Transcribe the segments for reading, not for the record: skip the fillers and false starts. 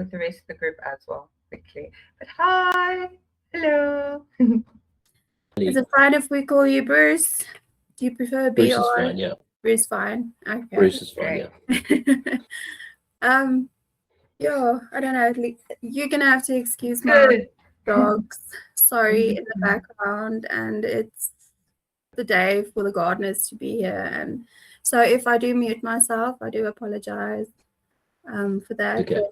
with the rest of the group as well, quickly. But hi, hello. Is it fine if we call you Bruce? Do you prefer Bruce BR? is fine, yeah. Bruce fine. Okay. Bruce is fine, yeah. Yeah, I don't know. You're gonna have to excuse my dogs. Sorry, in the background, and it's the day for the gardeners to be here, and so if I do mute myself, I do apologize for that. Okay.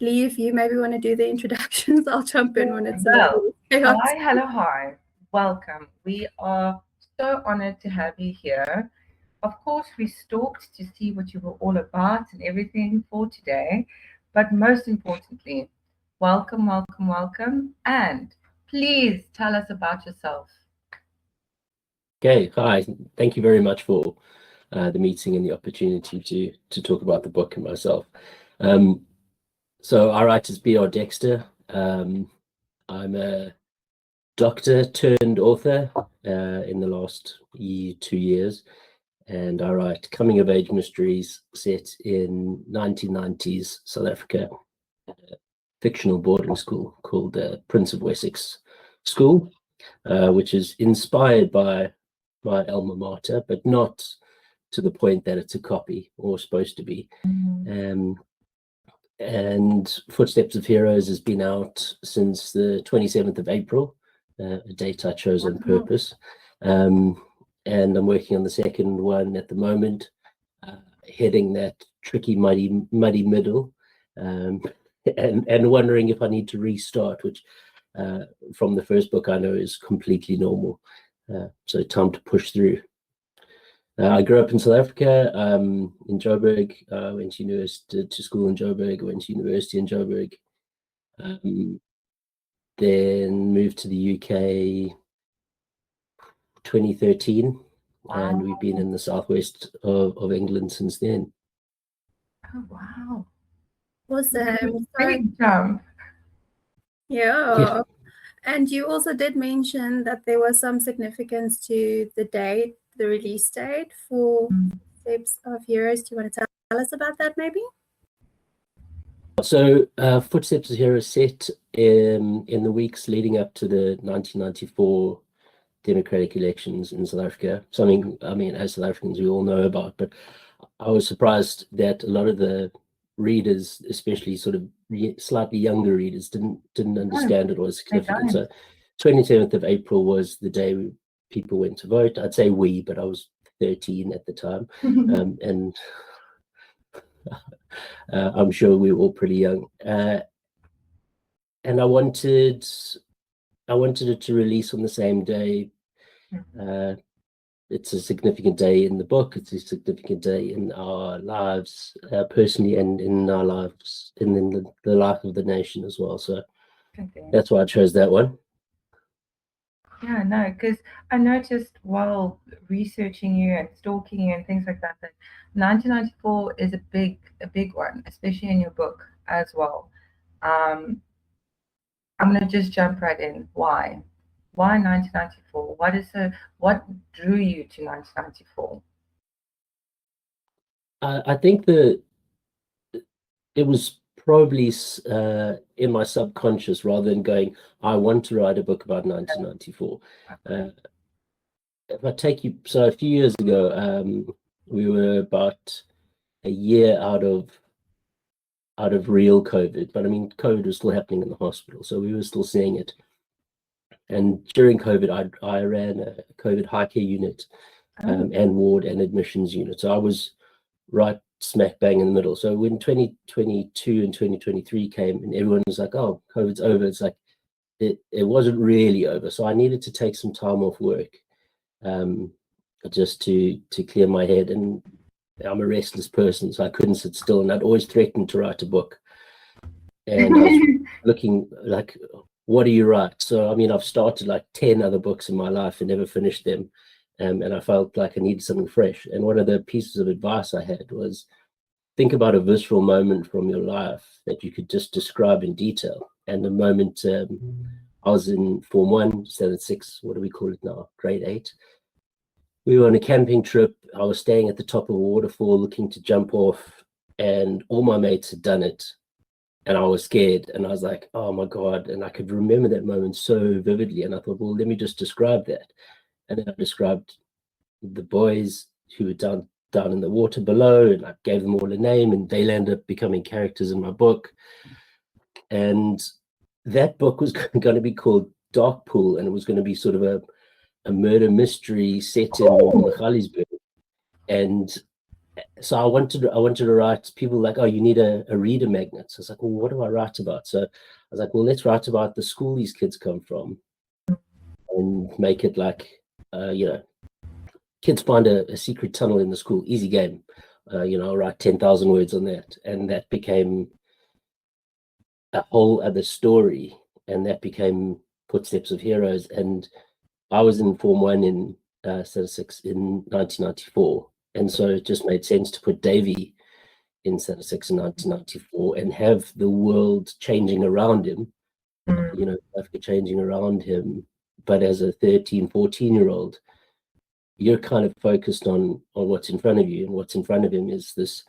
Lee, if you maybe want to do the introductions, I'll jump in when it's hi, hello, hi, welcome. We are so honored to have you here. Of course, we stalked to see what you were all about and everything for today, but most importantly, welcome, welcome, welcome, and please tell us about yourself. Okay, hi. Thank you very much for the meeting and the opportunity to talk about the book and myself. So I write as BR Dexter. I'm a doctor turned author in the last 2 years, and I write coming of age mysteries set in 1990s South Africa, a fictional boarding school called the Prince of Wessex School, which is inspired by my alma mater, but not to the point that it's a copy or supposed to be. And Footsteps of Heroes has been out since the 27th of April, a date I chose on purpose. And I'm working on the second one at the moment, heading that tricky, muddy middle, and wondering if I need to restart, which from the first book I know is completely normal. So time to push through. I grew up in South Africa, in Joburg. Went to school in Joburg, went to university in Joburg. Then moved to the UK 2013, and we've been in the southwest of England since then. Oh, wow. Awesome. Big jump. Yeah. And you also did mention that there was some significance to the date, the release date for Footsteps of Heroes. Do you want to tell us about that maybe? So Footsteps of Heroes set in the weeks leading up to the 1994 democratic elections in South Africa. Something, I mean, as South Africans we all know about, but I was surprised that a lot of the readers, especially sort of slightly younger readers, didn't understand it or was significant. So 27th of April was the day people went to vote. I'd say we, but I was 13 at the time, and I'm sure we were all pretty young. And I wanted it to release on the same day. It's a significant day in the book. It's a significant day in our lives, personally, and in our lives, and in the life of the nation as well. So that's why I chose that one. Yeah, no, because I noticed while researching you and stalking you and things like that, that 1994 is a big one, especially in your book as well. I'm gonna just jump right in. Why? Why 1994? What drew you to 1994? I think that it was probably in my subconscious rather than going, I want to write a book about 1994. If I take you, so a few years ago, we were about a year out of real COVID, but I mean, COVID was still happening in the hospital, so we were still seeing it. And during COVID, I ran a COVID high care unit, and ward and admissions unit. So I was right smack bang in the middle. So when 2022 and 2023 came and everyone was like, oh, COVID's over, it's like, it wasn't really over. So I needed to take some time off work, just to clear my head. And I'm a restless person, so I couldn't sit still. And I'd always threatened to write a book. And I was looking like, what do you write? So, I mean, I've started like 10 other books in my life and never finished them. And I felt like I needed something fresh. And one of the pieces of advice I had was, think about a visceral moment from your life that you could just describe in detail. And the moment I was in Form 1, Standard 6, what do we call it now? Grade 8. We were on a camping trip. I was staying at the top of a waterfall looking to jump off, and all my mates had done it. And I was scared, and I was like, oh my God. And I could remember that moment so vividly. And I thought, well, let me just describe that. And then I described the boys who were down in the water below, and I gave them all a name, and they ended up becoming characters in my book. And that book was going to be called Dark Pool, and it was going to be sort of a murder mystery set in Magaliesburg. And so I wanted to write. People were like, oh, you need a reader magnet. So I was like, well, what do I write about? So I was like, well, let's write about the school these kids come from, and make it like, kids find a secret tunnel in the school. Easy game. I'll write 10,000 words on that, and that became a whole other story, and that became Footsteps of Heroes. And I was in Form 1 in SAIAA 6 in 1994, and so it just made sense to put Davy in SAIAA 6 in 1994 and have the world changing around him, Africa changing around him. But as a 13, 14-year-old, you're kind of focused on what's in front of you, and what's in front of him is this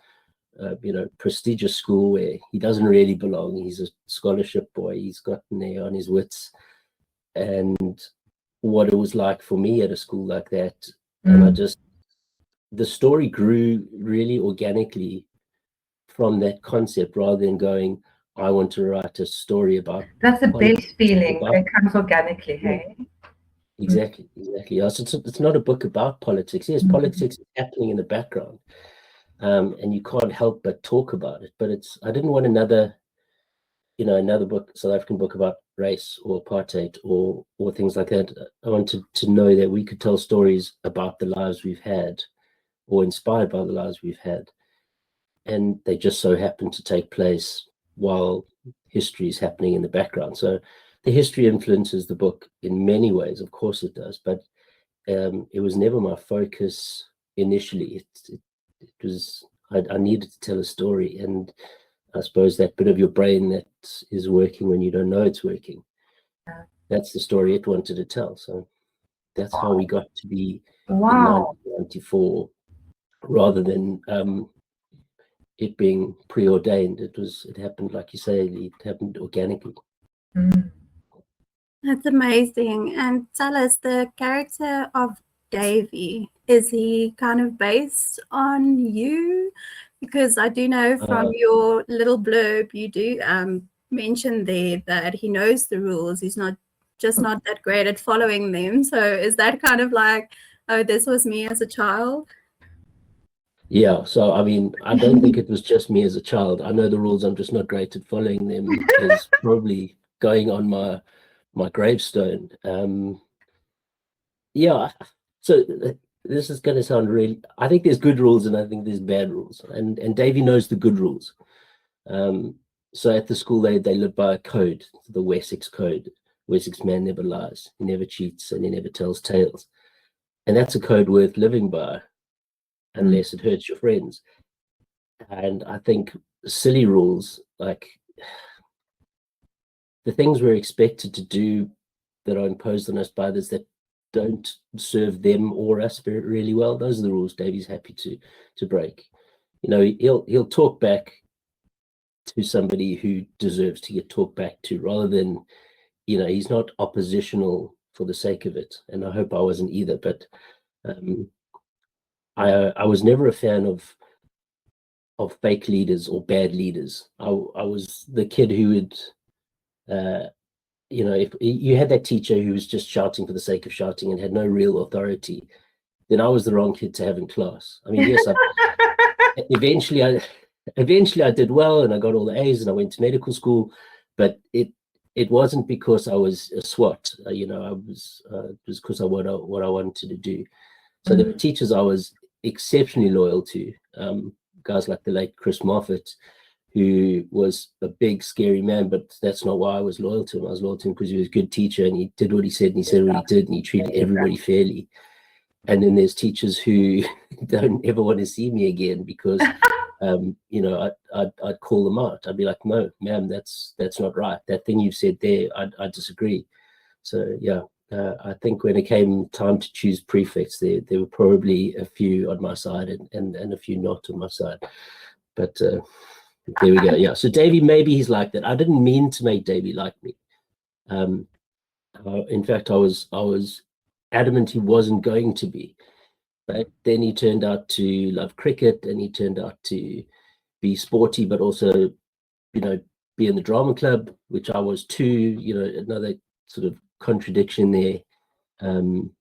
prestigious school where he doesn't really belong. He's a scholarship boy. He's gotten there on his wits. And what it was like for me at a school like that. And the story grew really organically from that concept, rather than going, I want to write a story about. That's the best feeling when it comes organically, hey? Exactly. Yeah, so it's not a book about politics. Yes, politics is happening in the background. And you can't help but talk about it. But I didn't want another book, South African book about race or apartheid or things like that. I wanted to know that we could tell stories about the lives we've had, or inspired by the lives we've had. And they just so happen to take place while history is happening in the background. So the history influences the book in many ways, of course it does, but it was never my focus initially. It was, I needed to tell a story, and I suppose that bit of your brain that is working when you don't know it's working, that's the story it wanted to tell. So that's how we got to be in 1994, rather than it being preordained. It happened, like you say, it happened organically. That's amazing. And tell us, the character of Davy, is he kind of based on you? Because I do know from your little blurb, you do mention there that he knows the rules. He's not that great at following them. So is that kind of like, oh, this was me as a child? Yeah, so I mean, I don't think it was just me as a child. I know the rules, I'm just not great at following them, is probably going on my gravestone. Yeah, so this is going to sound really, I think there's good rules and I think there's bad rules, and Davy knows the good rules. So at the school they live by a code, the Wessex code. Wessex man never lies, he never cheats, and he never tells tales. And that's a code worth living by, unless it hurts your friends. And I think silly rules, like the things we're expected to do that are imposed on us by others that don't serve them or us really well, those are the rules Davy's happy to break. He'll talk back to somebody who deserves to get talked back to, rather than, he's not oppositional for the sake of it. And I hope I wasn't either, but I was never a fan of fake leaders or bad leaders. I was the kid who would, if you had that teacher who was just shouting for the sake of shouting and had no real authority, then I was the wrong kid to have in class. I mean, yes, eventually I did well and I got all the A's and I went to medical school, but it wasn't because I was a SWAT. It was because of what I wanted to do. So the teachers I was exceptionally loyal to, guys like the late Chris Moffat, who was a big, scary man, but that's not why I was loyal to him. I was loyal to him because he was a good teacher and he did what he said and he said what he did and he treated everybody fairly. And then there's teachers who don't ever want to see me again because, I'd call them out. I'd be like, no, ma'am, that's not right. That thing you've said there, I disagree. So, yeah. I think when it came time to choose prefects, there were probably a few on my side and a few not on my side. But There we go. Yeah. So Davy, maybe he's like that. I didn't mean to make Davy like me. In fact, I was adamant he wasn't going to be. But then he turned out to love cricket, and he turned out to be sporty, but also, be in the drama club, which I was too. Another sort of contradiction there. And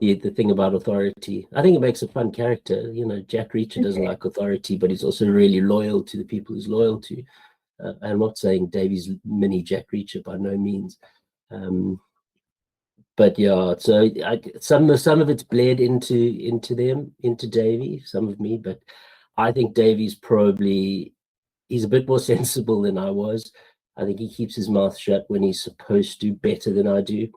the thing about authority, I think it makes a fun character. Jack Reacher doesn't like authority, but he's also really loyal to the people he's loyal to. I'm not saying Davy's mini Jack Reacher, by no means. But yeah, so some of it's bled into Davy, some of me, but I think Davy's he's a bit more sensible than I was. I think he keeps his mouth shut when he's supposed to, better than I do.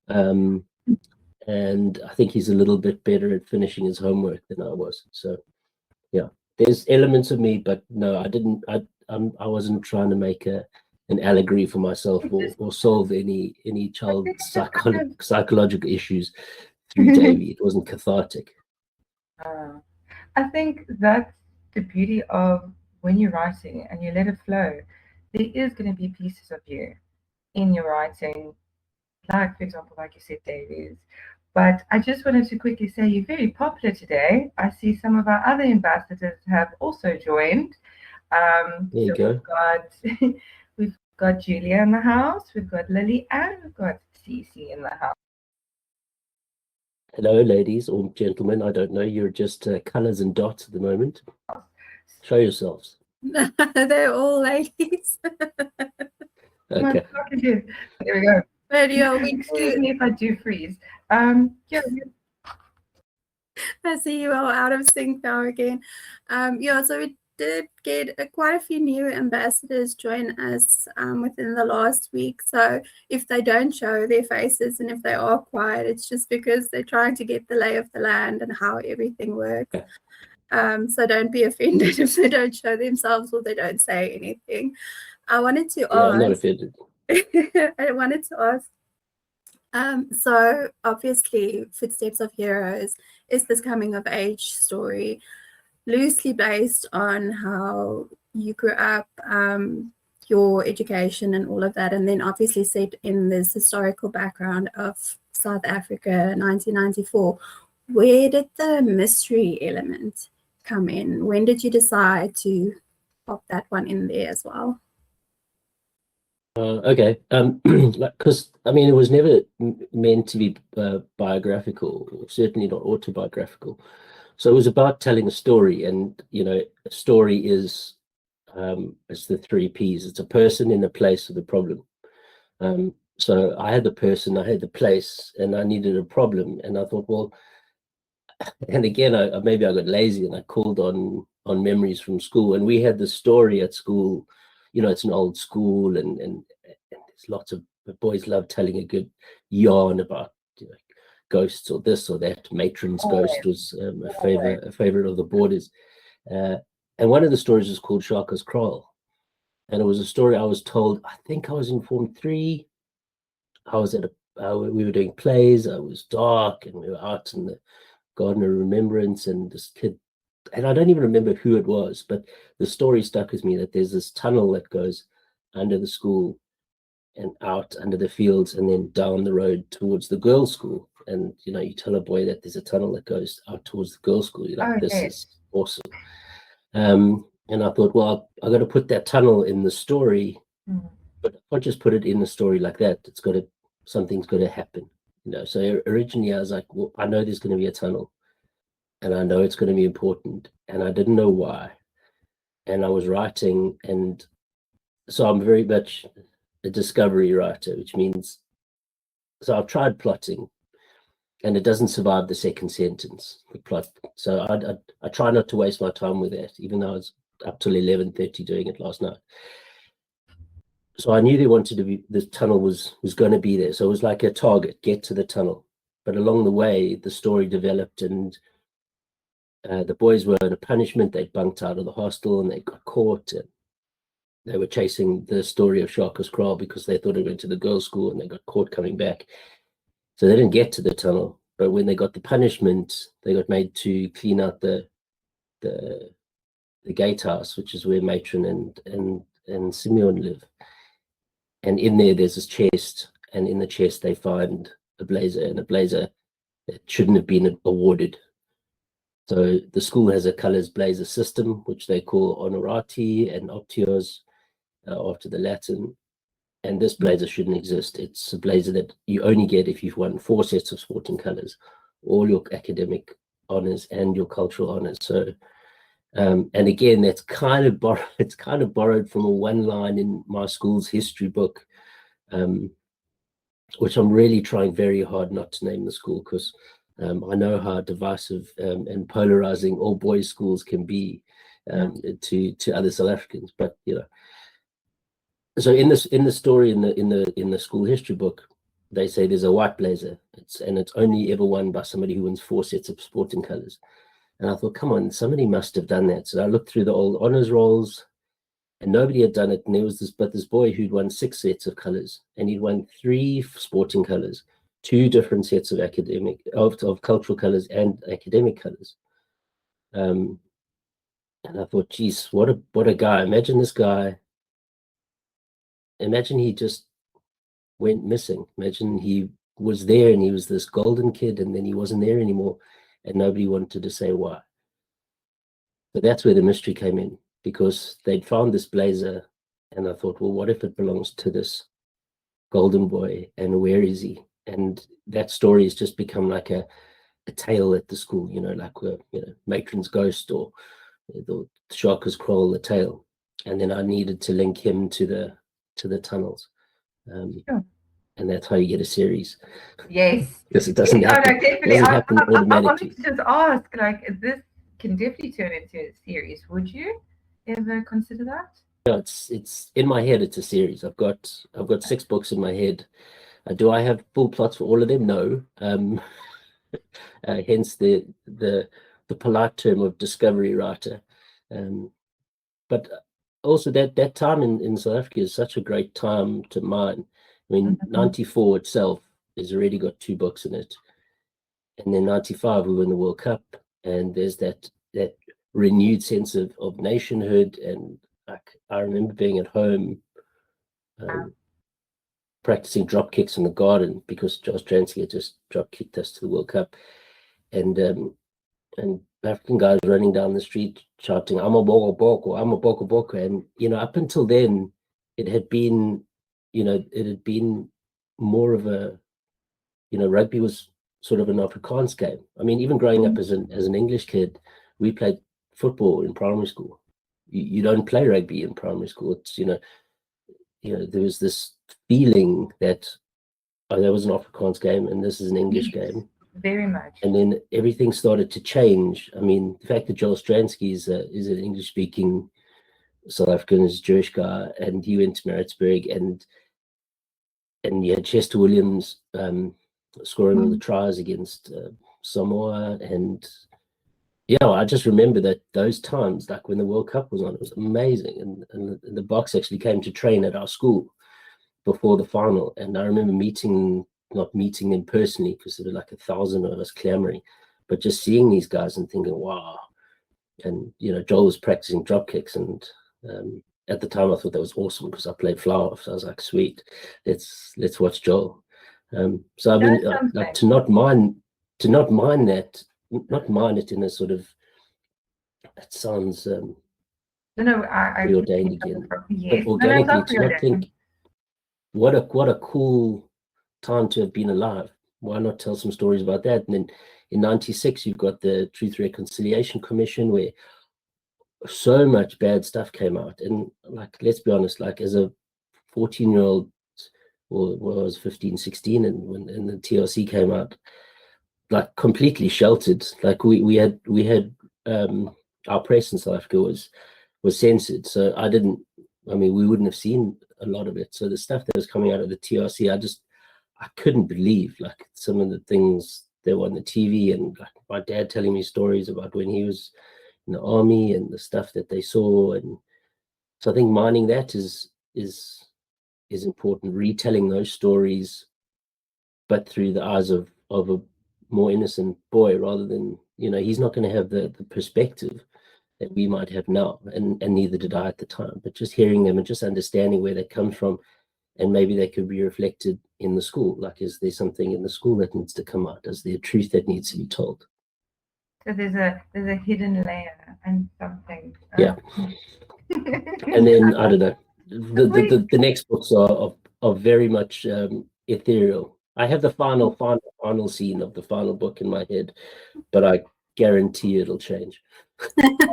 And I think he's a little bit better at finishing his homework than I was. So yeah, there's elements of me, but no, I wasn't trying to make an allegory for myself or solve any child's psychological issues through Davy. It wasn't cathartic. I think that's the beauty of when you're writing and you let it flow. There is going to be pieces of you in your writing, like, for example, like you said, Davies. But I just wanted to quickly say you're very popular today. I see some of our other ambassadors have also joined. There you go. We've got Julia in the house, we've got Lily, and we've got Cece in the house. Hello, ladies or gentlemen. I don't know. You're just colors and dots at the moment. Show yourselves. They're all ladies. Okay. There we go. But yeah, Excuse me if I do freeze. Yeah. I see you all out of sync now again. So we did get quite a few new ambassadors join us within the last week. So if they don't show their faces and if they are quiet, it's just because they're trying to get the lay of the land and how everything works. So don't be offended if they don't show themselves or they don't say anything. I wanted to ask. I'm not offended. I wanted to ask. So obviously, Footsteps of Heroes is this coming of age story, loosely based on how you grew up, your education and all of that, and then obviously set in this historical background of South Africa, 1994. Where did the mystery element come in? When did you decide to pop that one in there as well? Okay, because it was never meant to be biographical, or certainly not autobiographical. So it was about telling a story, and a story is it's the 3 Ps. It's a person in a place with a problem. So I had the person, I had the place, and I needed a problem, and I thought, well, and again, maybe I got lazy and I called on memories from school, and we had the story at school. It's an old school, and there's lots of boys love telling a good yarn about ghosts or this or that. Matron's ghost was a favorite of the boarders, and one of the stories was called Shaka's Kraal, and it was a story I was told. I think I was in Form 3. I was at we were doing plays. It was dark, and we were out in the Garden of Remembrance, and this kid, and I don't even remember who it was, but the story stuck with me that there's this tunnel that goes under the school and out under the fields and then down the road towards the girls' school. And you tell a boy that there's a tunnel that goes out towards the girls' school, you're like, this is awesome. And I thought, well, I got to put that tunnel in the story, but if I just put it in the story like that, something's got to happen. So originally I was like, well, I know there's going to be a tunnel, and I know it's going to be important, and I didn't know why. And I was writing, and so I'm very much a discovery writer, which means, so I've tried plotting, and it doesn't survive the second sentence, the plot. So I try not to waste my time with that, even though I was up till 11:30 doing it last night. So I knew they wanted to be, the tunnel was going to be there. So it was like a target, get to the tunnel. But along the way, the story developed, and the boys were in a punishment. They bunked out of the hostel and they got caught. And they were chasing the story of Shaka's Kraal because they thought it went to the girls' school, and they got caught coming back. So they didn't get to the tunnel. But when they got the punishment, they got made to clean out the the gatehouse, which is where Matron and Simeon live. And in there's this chest, and in the chest they find a blazer, and a blazer that shouldn't have been awarded. So the school has a colors blazer system, which they call honorati and optios, after the Latin. And this blazer shouldn't exist. It's a blazer that you only get if you've won 4 sets of sporting colors, all your academic honors and your cultural honors. So, and again, that's kind of borrowed from a one line in my school's history book, which I'm really trying very hard not to name the school, because I know how divisive and polarizing all boys' schools can be to other South Africans. But you know, so in the story in the school history book, they say there's a white blazer. It's only ever won by somebody who wins 4 sets of sporting colors. And I thought, come on, somebody must have done that. So I looked through the old honors rolls, and nobody had done it. And there was this boy who'd won 6 sets of colors, and he'd won 3 sporting colors, 2 different sets of cultural colors and academic colors. And I thought, geez, what a guy! Imagine this guy. Imagine he just went missing. Imagine he was there and he was this golden kid, and then he wasn't there anymore, and nobody wanted to say why. But that's where the mystery came in, because they'd found this blazer, and I thought, well, what if it belongs to this golden boy, and where is he? And that story has just become like a tale at the school, you know, like Matron's ghost, or the Sharker's Crawl, the tale. And then I needed to link him to the tunnels. Sure. And that's how you get a series. Yes. Because it doesn't happen, definitely. doesn't happen I automatically. wanted to just ask, like, this can definitely turn into a series. Would you ever consider that? No, it's in my head. It's a series. I've got 6 books in my head. Do I have full plots for all of them? No. Hence the polite term of discovery writer. But also that time in South Africa is such a great time to mine. I mean, 94 itself has already got 2 books in it. And then 95, we win the World Cup, and there's that renewed sense of nationhood. And like, I remember being at home practicing drop kicks in the garden, because Josh Transky just drop kicked us to the World Cup. And African guys running down the street shouting, "I'm a boko boko, I'm a boko boko." And, you know, up until then, it had been more of a, you know, rugby was sort of an Afrikaans game. I mean, even growing up as an English kid, we played football in primary school. You don't play rugby in primary school. It's, you know, there was this feeling that, oh, that was an Afrikaans game and this is an English game. Very much. And then everything started to change. I mean, the fact that Joel Stransky is an English-speaking South African, is a Jewish guy, and he went to Maritzburg, and you had Chester Williams scoring all the tries against Samoa. And yeah, I just remember that those times, like when the World Cup was on, it was amazing. And the Boks actually came to train at our school before the final. And I remember not meeting them personally, because there were like 1,000 of us clamoring, but just seeing these guys and thinking, wow. And, you know, Joel was practicing drop kicks, and at the time I thought that was awesome, because I played flower, so I was like, sweet, let's watch Joel. So I mean, like, to not mind it in a sort of, it sounds preordained again, yes. but organically, to not think, what a cool time to have been alive. Why not tell some stories about that? And then in 96, you've got the Truth Reconciliation Commission, where so much bad stuff came out. And like, let's be honest, like, as a 14-year-old, or I was 15, 16, and when the TRC came out, like, completely sheltered. Like, we had our press in South Africa was censored, so we wouldn't have seen a lot of it. So the stuff that was coming out of the TRC, I couldn't believe, like, some of the things that were on the TV, and like my dad telling me stories about when he was in the army and the stuff that they saw. And so I think mining that is important, retelling those stories, but through the eyes of a more innocent boy, rather than, you know, he's not going to have the perspective that we might have now, and neither did I at the time. But just hearing them and just understanding where they come from, and maybe they could be reflected in the school. Like, is there something in the school that needs to come out? Is there a truth that needs to be told? So there's a hidden layer and something. Yeah. And then I don't know. The next books are very much ethereal. I have the final scene of the final book in my head, but I guarantee it'll change.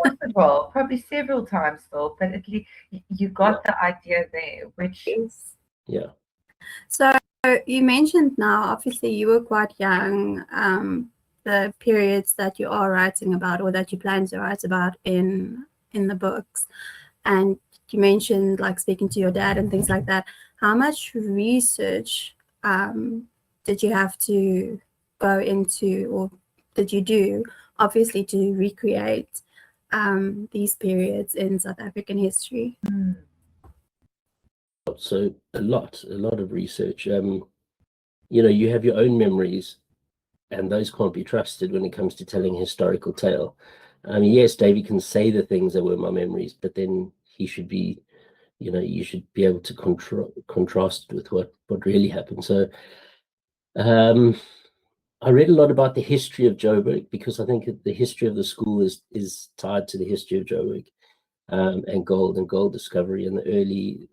Possible, probably several times still, but at least you got the idea there, which yeah. So you mentioned now, obviously you were quite young. The periods that you are writing about, or that you plan to write about in the books, and you mentioned like speaking to your dad and things like that. How much research did you have to go into, or did you do, obviously, to recreate these periods in South African history? So a lot of research. You know, you have your own memories, and those can't be trusted when it comes to telling a historical tale. I mean, yes, Davey can say the things that were my memories, but then he should be, you know, you should be able to contrast with what really happened. So I read a lot about the history of Joburg, because I think the history of the school is tied to the history of Joburg, and gold discovery, and the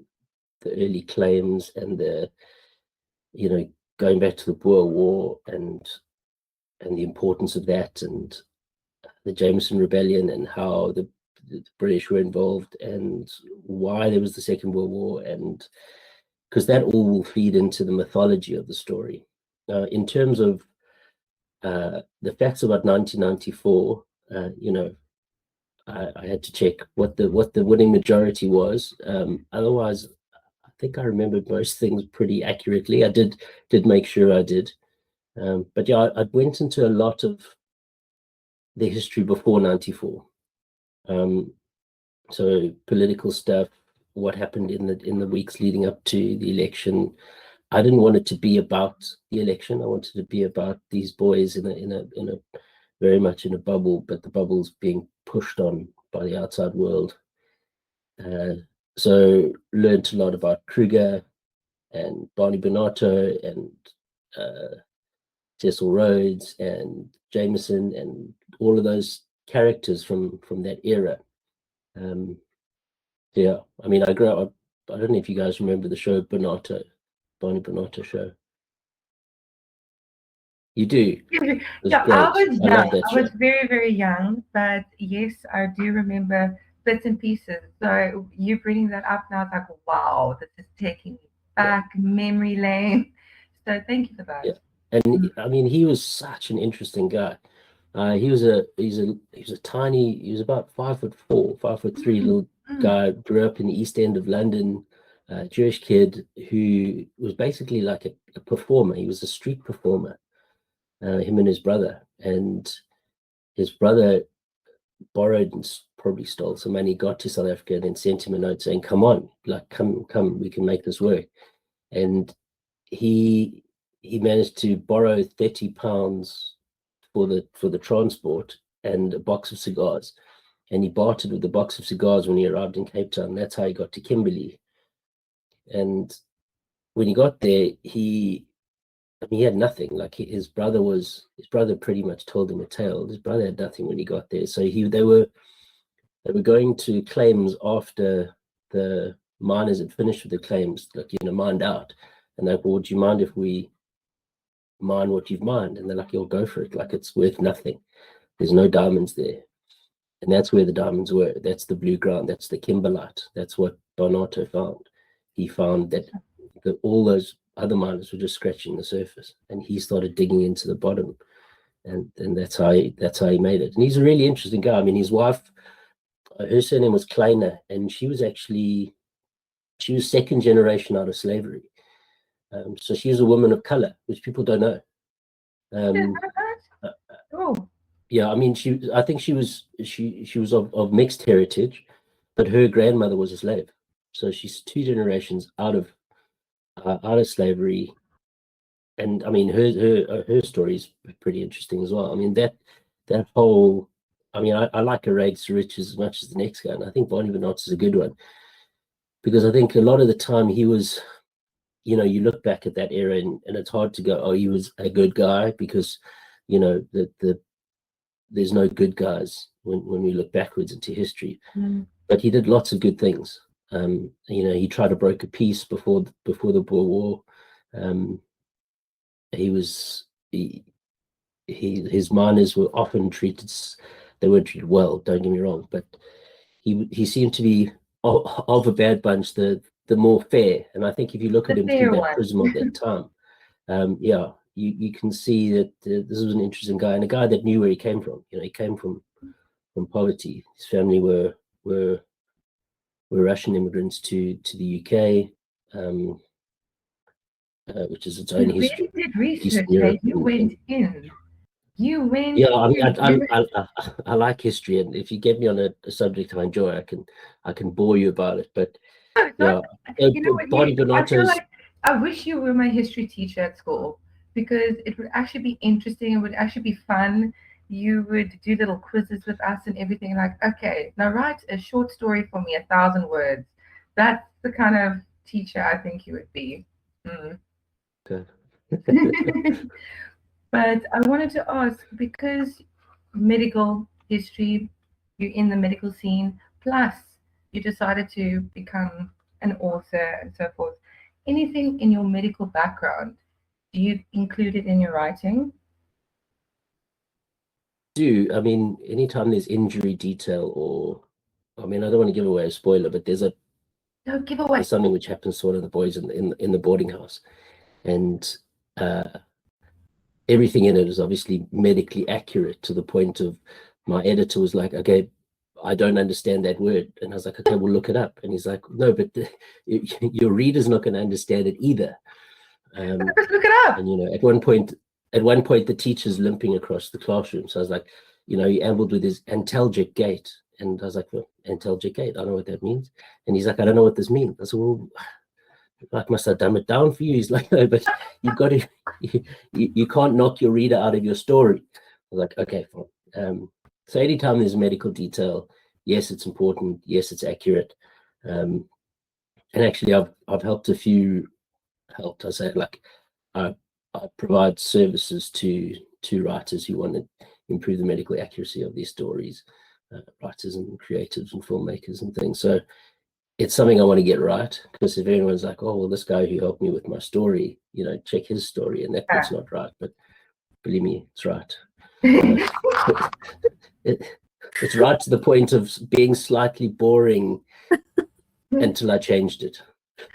early claims, and the, you know, going back to the Boer War and the importance of that, and the Jameson Rebellion, and how the British were involved, and why there was the Second World War, and because that all will feed into the mythology of the story. In terms of the facts about 1994, you know, I had to check what the winning majority was. Otherwise, I think I remembered most things pretty accurately. I did make sure I did. But yeah, I went into a lot of the history before 94. So political stuff, what happened in the weeks leading up to the election. I didn't want it to be about the election. I wanted it to be about these boys in a very much in a bubble, but the bubble's being pushed on by the outside world. So learned a lot about Kruger and Barney Bernardo and Cecil Rhodes and Jameson and all of those characters from that era. Yeah, I mean, I grew up. I don't know if you guys remember the show Barney Bernardo show. You do. Yeah, great. I was I love young. that I show. was very, very young, but yes, I do remember bits and pieces. So you bringing that up now, it's like, wow, this is taking me back memory lane. So thank you for that. Yeah, and I mean, he was such an interesting guy. He was tiny. He was about 5'4", 5'3" little guy. Grew up in the East End of London. Jewish kid who was basically like a performer. He was a street performer. Him and his brother, and his brother borrowed and probably stole some money, got to South Africa, and then sent him a note saying, "Come on, like come, we can make this work." And he managed to borrow £30 for the transport and a box of cigars, and he bartered with the box of cigars when he arrived in Cape Town. That's how he got to Kimberley. And when he got there, he had nothing. Like his brother pretty much told him a tale. His brother had nothing when he got there. So they were going to claims after the miners had finished with the claims, like, you know, mined out. And they're like, well, would you mind if we mine what you've mined? And they're like, you'll go for it. Like, it's worth nothing. There's no diamonds there. And that's where the diamonds were. That's the blue ground. That's the kimberlite. That's what Barnardo found. He found that all those other miners were just scratching the surface, and he started digging into the bottom, and that's how he made it. And he's a really interesting guy. I mean, his wife, her surname was Kleiner, and she was second generation out of slavery. So she was a woman of color, which people don't know. Yeah, I mean, I think she was of mixed heritage, but her grandmother was a slave, so she's two generations out of slavery. And I mean, her story is pretty interesting as well. I mean, that whole I mean, I like A Rags to Riches as much as the next guy, and I think Barney Bernards is a good one, because I think a lot of the time he was, you know, you look back at that era and it's hard to go, oh, he was a good guy, because, you know, there's no good guys when we look backwards into history. But he did lots of good things. You know, he tried to broker peace before the Boer War. His miners were often treated, they weren't treated well, don't get me wrong, but he seemed to be of a bad bunch, the more fair. And I think if you look at him through that prism of that time, yeah, you can see that this was an interesting guy, and a guy that knew where he came from. You know, he came from poverty. His family were Russian immigrants to the UK, which is its own history. You did research, Europe, you went in. You went. Yeah, I mean, I like history, and if you get me on a subject I enjoy, I can bore you about it. But yeah, you know what? I feel like I wish you were my history teacher at school, because it would actually be interesting. It would actually be fun. You would do little quizzes with us and everything. Like, okay, now write a short story for me, 1,000 words. That's the kind of teacher I think you would be. Okay. But I wanted to ask, because medical history, you're in the medical scene, plus you decided to become an author and so forth. Anything in your medical background, do you include it in your writing? I mean, anytime there's injury detail, or, I mean, I don't want to give away a spoiler, but there's Don't give away. There's something which happens to one of the boys in the boarding house, and everything in it is obviously medically accurate, to the point of my editor was like, okay, I don't understand that word. And I was like, okay, we'll look it up. And he's like, no, but your reader's not going to understand it either. Let's look it up. And, you know, at one point, the teacher's limping across the classroom. So I was like, you know, he ambled with his antalgic gait. And I was like, well, antalgic gait, I don't know what that means. And he's like, I don't know what this means. I said, well, like, must I dumb it down for you? He's like, no, but you've got to, you can't knock your reader out of your story. I was like, okay, fine. So anytime there's medical detail, yes, it's important. Yes, it's accurate. And actually, I've helped a few. I say, like, I provide services to writers who want to improve the medical accuracy of these stories, writers and creatives and filmmakers and things. So it's something I want to get right, because if anyone's like, oh, well, this guy who helped me with my story, you know, check his story, and that's not right. But believe me, it's right. It's right to the point of being slightly boring until I changed it.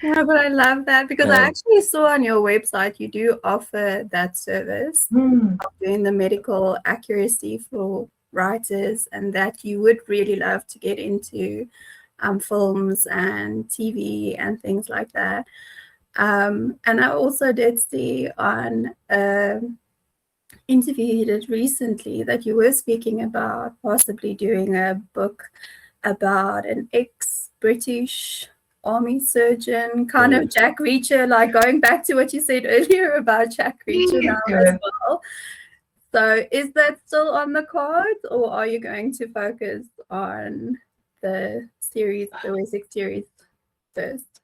Yeah, but I love that, because I actually saw on your website you do offer that service of doing the medical accuracy for writers, and that you would really love to get into films and TV and things like that. And I also did see on interview you did recently that you were speaking about possibly doing a book about an ex-British Army surgeon, kind of Jack Reacher, like going back to what you said earlier about Jack Reacher now as well. So is that still on the cards, or are you going to focus on the series, the Wessex series first?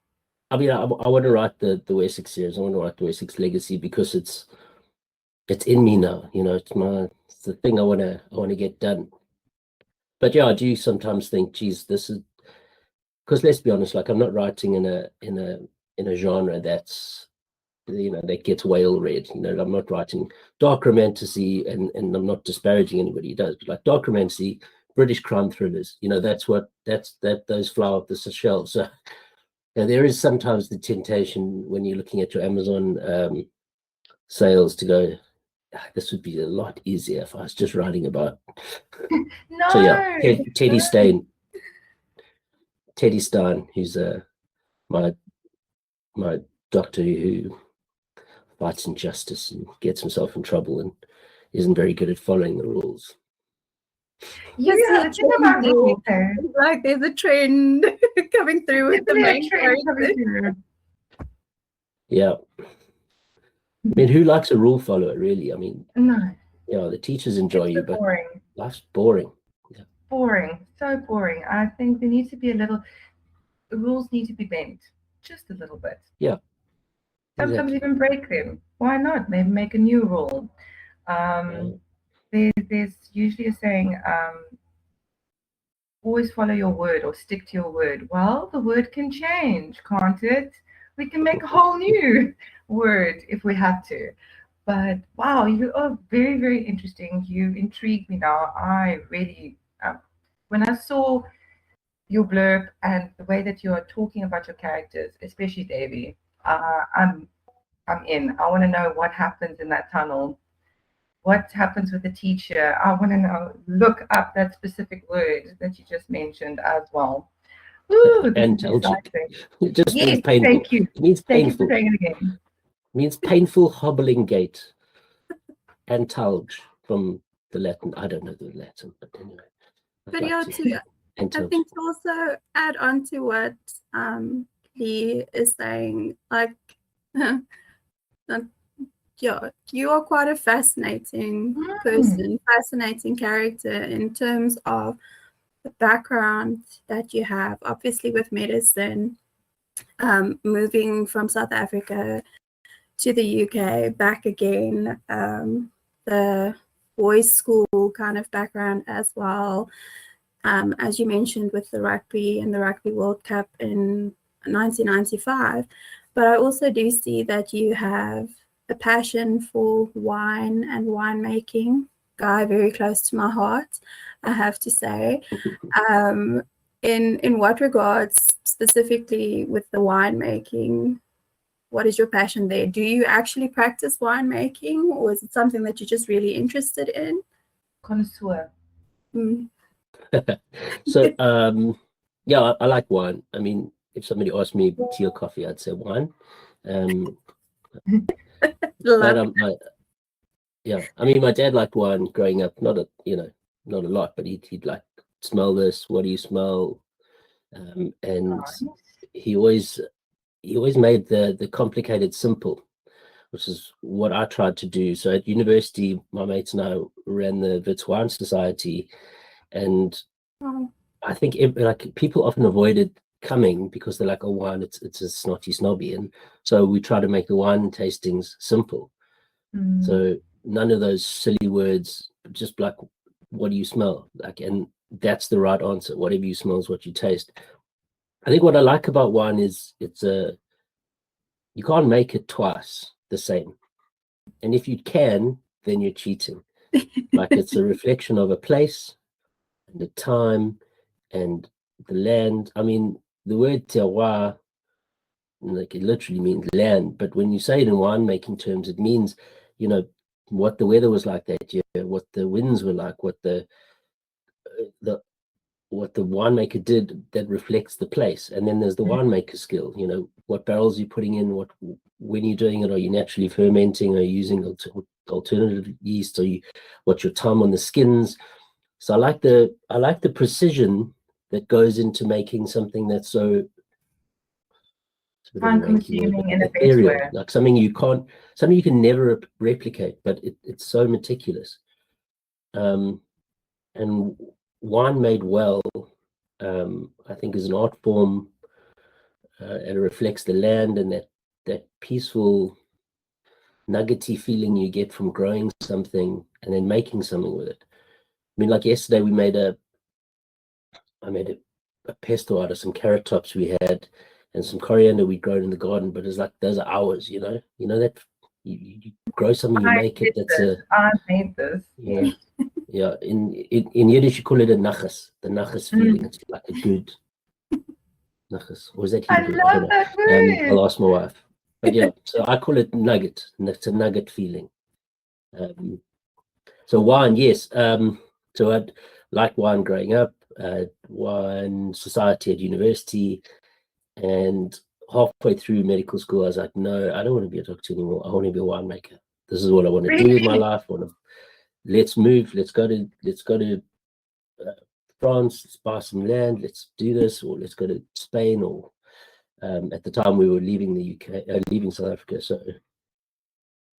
I mean, I want to write the Wessex series. I want to write the Wessex legacy, because it's in me now. You know, it's the thing I want to get done. But yeah, I do sometimes think, geez, this is, because let's be honest, like, I'm not writing in a genre that's, you know, that gets whale read. You know, I'm not writing dark romantasy, and I'm not disparaging anybody who does, but like dark romantasy, British crime thrillers, you know, those fly off the shelves. So there is sometimes the temptation when you're looking at your Amazon sales to go, this would be a lot easier if I was just writing about. No. So yeah, Teddy Stein, who's my doctor who fights injustice and gets himself in trouble and isn't very good at following the rules. Yeah, like there's a trend coming through with the main character. Yeah. I mean, who likes a rule follower, really? I mean, no. You know, the teachers enjoy you, but boring. Life's boring. boring, so boring. I think there needs to be a little, the rules need to be bent just a little bit. Yeah, Sometimes exactly. even break them. Why not? Maybe make a new rule. Uh, There's usually a saying, always follow your word or stick to your word. Well, the word can change, can't it? We can make a whole new word if we have to. But wow, you are very, very interesting. You intrigue me now. I really, when I saw your blurb and the way that you are talking about your characters, especially Davy, I'm in. I want to know what happens in that tunnel. What happens with the teacher? I want to know. Look up that specific word that you just mentioned as well. Ooh, this is antalgic. exciting. It just Yes, means painful. thank you. It means Thank you for painful. saying it again. It means painful hobbling gait. Antalge from the Latin. I don't know the Latin, but anyway. But yeah, I Antalge. think to also add on to what Lee is saying, like, yeah, you are quite a fascinating person, fascinating character in terms of the background that you have, obviously with medicine, moving from South Africa to the UK, back again, the boys' school kind of background as well. As you mentioned with the rugby and the Rugby World Cup in 1995. But I also do see that you have a passion for wine and winemaking, Guy, very close to my heart, I have to say. In what regards, specifically with the winemaking, what is your passion there? Do you actually practice winemaking, or is it something that you're just really interested in? Connoisseur. Mm. So, yeah, I like wine. I mean, if somebody asked me tea or coffee, I'd say wine. Yeah, I mean, my dad liked wine growing up. Not a lot, but he'd like smell this. What do you smell? And Nice. he always made the complicated simple, which is what I tried to do. So at university, my mates and I ran the Wits Wine Society, and I think like people often avoided coming because they're like, oh, wine, it's a snobby, and so we try to make the wine tastings simple. So none of those silly words, just like, what do you smell? Like, and that's the right answer. Whatever you smell is what you taste. I think what I like about wine is you can't make it twice the same. And if you can, then you're cheating. Like, it's a reflection of a place and the time and the land. I mean, the word terroir, like, it literally means land, but when you say it in winemaking terms, it means, what the weather was like that year, what the winds were like, what the winemaker did that reflects the place. And then there's the winemaker skill, what barrels you're putting in, when you're doing it, are you naturally fermenting, are you using alternative yeast, what's your time on the skins. So I like the precision that goes into making something that's so Time consuming in the best ethereal, way. like something you can never replicate, but it's so meticulous. And wine made well, I think, is an art form, and it reflects the land and that peaceful, nuggety feeling you get from growing something and then making something with it. I mean, like yesterday, I made a pesto out of some carrot tops we had and some coriander we'd grown in the garden, but it's like, those are hours, that you grow something, you make it. I made this. Yeah. In Yiddish, you call it a nachas, the nachas feeling. It's like a good nachas. Or is that Hebrew? I don't know. That word. I'll ask my wife. But yeah, so I call it nugget. It's a nugget feeling. So wine, yes. So I'd like wine growing up, wine society at university, and halfway through medical school, I was like, no, I don't want to be a doctor anymore. I want to be a winemaker. This is what I want to do with my life. Let's move. Let's go to France. Let's buy some land. Let's do this, or let's go to Spain. Or at the time we were leaving the UK, leaving South Africa. So,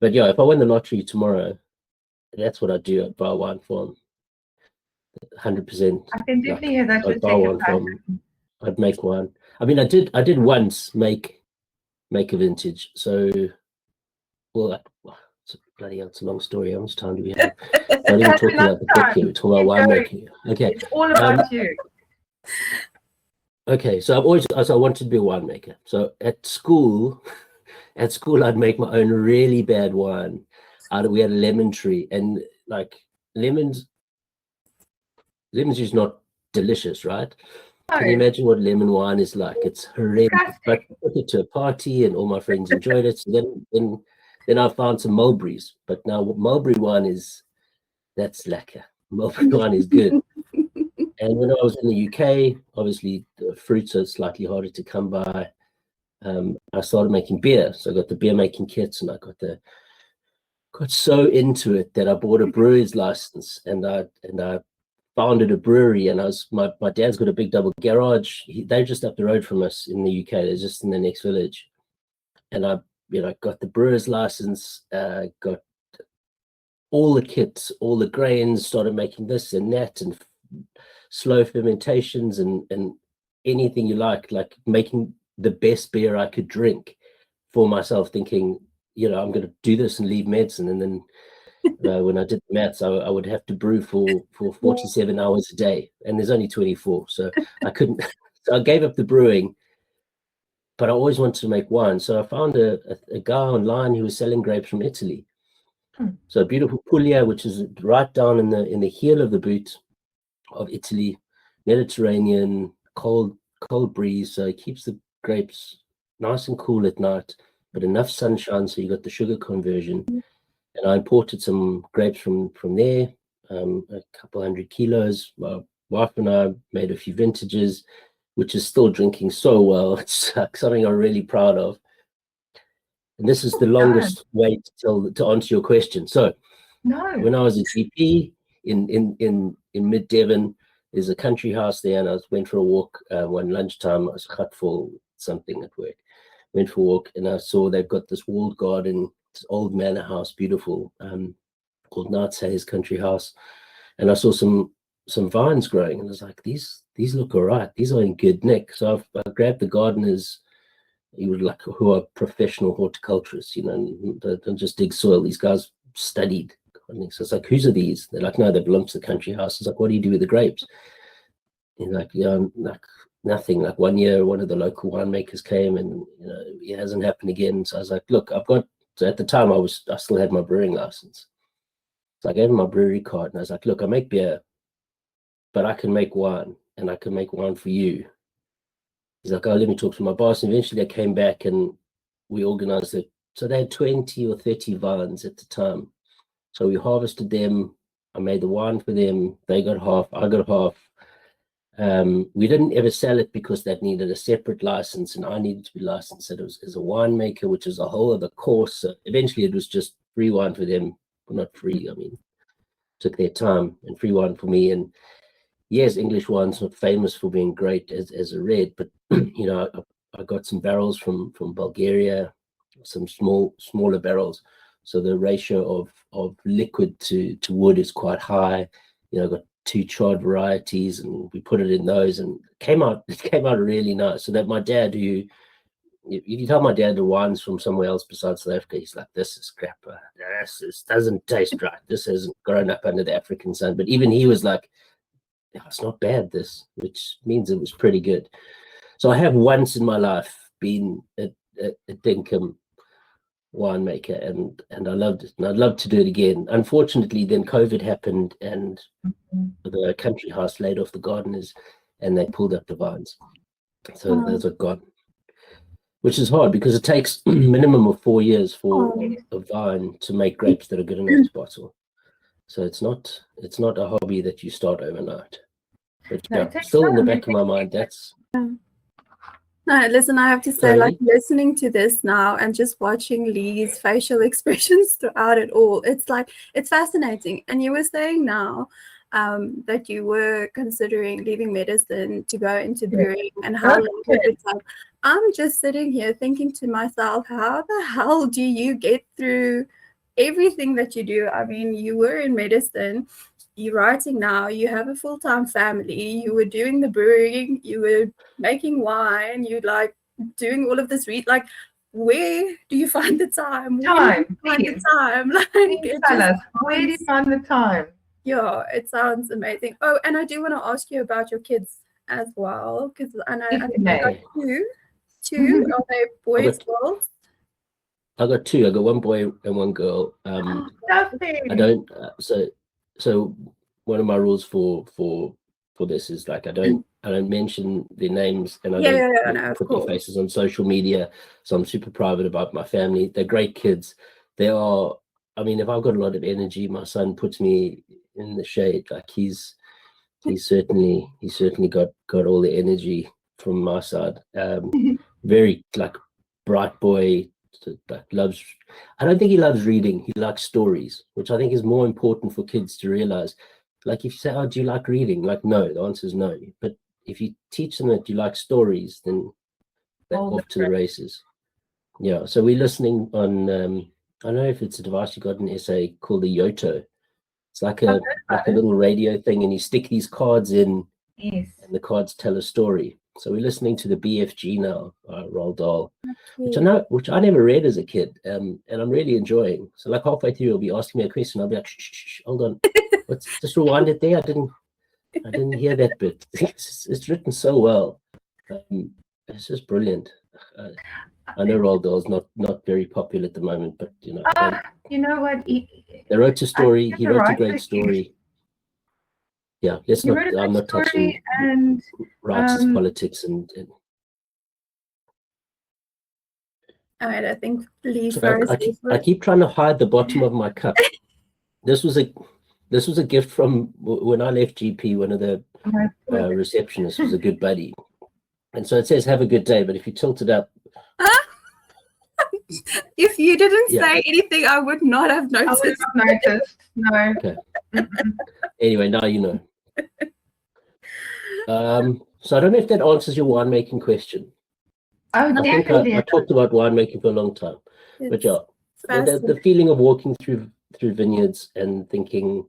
but yeah, if I win the lottery tomorrow, that's what I do. I'd buy a wine farm. 100%. I can definitely hear that. I'd buy one from. I'd make one. I mean, I did once make a vintage. So, well, bloody hell, it's a long story. How much time do we have? Not even talking about the book here. We're talking about winemaking. Okay, it's all about you. Okay, so I wanted to be a winemaker. So at school, I'd make my own really bad wine. We had a lemon tree, and like lemons is not delicious, right? No. Can you imagine what lemon wine is like? It's horrendous. Disgusting. But I took it to a party, and all my friends enjoyed it. So then I found some mulberries. But now mulberry wine that's lekker. Mulberry wine is good. And when I was in the UK, obviously the fruits are slightly harder to come by. I started making beer, so I got the beer making kits, and I got so into it that I bought a brewer's license, and I founded a brewery. And my dad's got a big double garage. They're just up the road from us in the UK. They're just in the next village, and I got the brewer's license, got all the kits, all the grains, started making this and that, and slow fermentations and anything you like making the best beer I could drink for myself, thinking, I'm going to do this and leave medicine. And then when I did the maths, I would have to brew for 47 hours a day, and there's only 24, so I couldn't. So I gave up the brewing, but I always wanted to make wine. So I found a guy online who was selling grapes from Italy. So beautiful Puglia, which is right down in the heel of the boot of Italy, Mediterranean, cold breeze, so it keeps the grapes nice and cool at night, but enough sunshine so you got the sugar conversion. And I imported some grapes from there, a couple 100 kilos. My wife and I made a few vintages, which is still drinking so well. It's something I'm really proud of. And this is the longest way to answer your question. So when I was a GP in mid Devon, there's a country house there, and I went for a walk one lunchtime. I was cut for something at work. Went for a walk, and I saw they've got this walled garden, this old manor house, beautiful, called SAIAA's country house. And I saw some vines growing, and I was like, these look all right. These are in good nick. So I grabbed the gardeners, who are professional horticulturists, they don't just dig soil. These guys studied. So it's like, whose are these? They're like, no, they belong to the country house. It's like, what do you do with the grapes? And like, like nothing. Like 1 year, one of the local winemakers came, and it hasn't happened again. So I was like, look, so at the time I still had my brewing license. So I gave him my brewery card, and I was like, look, I make beer, but I can make wine, and I can make wine for you. He's like, oh, let me talk to my boss. And eventually they came back, and we organized it. So they had 20 or 30 vines at the time. So we harvested them. I made the wine for them. They got half, I got half. We didn't ever sell it because that needed a separate license, and I needed to be licensed as a winemaker, which is a whole other course. So eventually it was just free wine for them. Well, not free, I mean, took their time, and free wine for me. And yes, English wine's not famous for being great as a red, but I got some barrels from Bulgaria, some smaller barrels. So the ratio of liquid to wood is quite high. I got 2 charred varieties, and we put it in those, and it came out really nice. So that my dad, if you tell my dad the wine's from somewhere else besides South Africa, he's like, this is crap. This doesn't taste right. This hasn't grown up under the African sun. But even he was like, it's not bad, this, which means it was pretty good. So I have once in my life been a dinkum winemaker, and I loved it, and I'd love to do it again. Unfortunately, then COVID happened, and the country house laid off the gardeners, and they pulled up the vines. So those are gone, which is hard because it takes a minimum of 4 years for a vine to make grapes that are good enough to bottle. So it's not a hobby that you start overnight. But still in the back of my mind, that's... No, listen, I have to say, like, listening to this now and just watching Lee's facial expressions throughout it all, it's like, it's fascinating. And you were saying now that you were considering leaving medicine to go into brewing, and how it's like, I'm just sitting here thinking to myself, how the hell do you get through everything that you do? I mean, you were in medicine, you're writing now, you have a full-time family, you were doing the brewing, you were making wine, you like doing all of this like where do you find the time? When do you find the time? Like Please tell us, where do you find the time? Yeah, it sounds amazing. Oh, and I do want to ask you about your kids as well, because I know I think I got two. Are they boys, girls? I got two. I got one boy and one girl. I don't. So one of my rules for this is like I don't mention their names, and I don't put their faces on social media. So I'm super private about my family. They're great kids. They are. I mean, if I've got a lot of energy, my son puts me in the shade. Like he's certainly got all the energy from my side. Very like bright boy. Like loves. I don't think he loves reading. He likes stories, which I think is more important for kids to realize. Like if you say, "Oh, do you like reading?" Like, no, the answer is no. But if you teach them that you like stories, then they're off to the races. Yeah. So we're listening on. I don't know if it's a device you got in SAIAA called the Yoto. It's like a little radio thing, and you stick these cards in, and the cards tell a story. So we're listening to the BFG now, Roald Dahl, which I never read as a kid, and I'm really enjoying. So like halfway through, he'll be asking me a question. I'll be like, shh, hold on, just rewind it there. I didn't hear that bit. It's written so well. It's just brilliant. I know Roald Dahl's not very popular at the moment, but you know what? They wrote a story. He wrote a great story. Yeah, I'm not touching writers' politics and all right, I think I keep trying to hide the bottom of my cup. This was a gift from when I left GP. One of the receptionists was a good buddy, and so it says "Have a good day." But if you tilt it up, if you didn't say anything, I would not have noticed. I would have noticed. No. Okay. Anyway, now you know. So I don't know if that answers your winemaking question. Oh, I think I talked about winemaking for a long time, but yeah, the feeling of walking through vineyards and thinking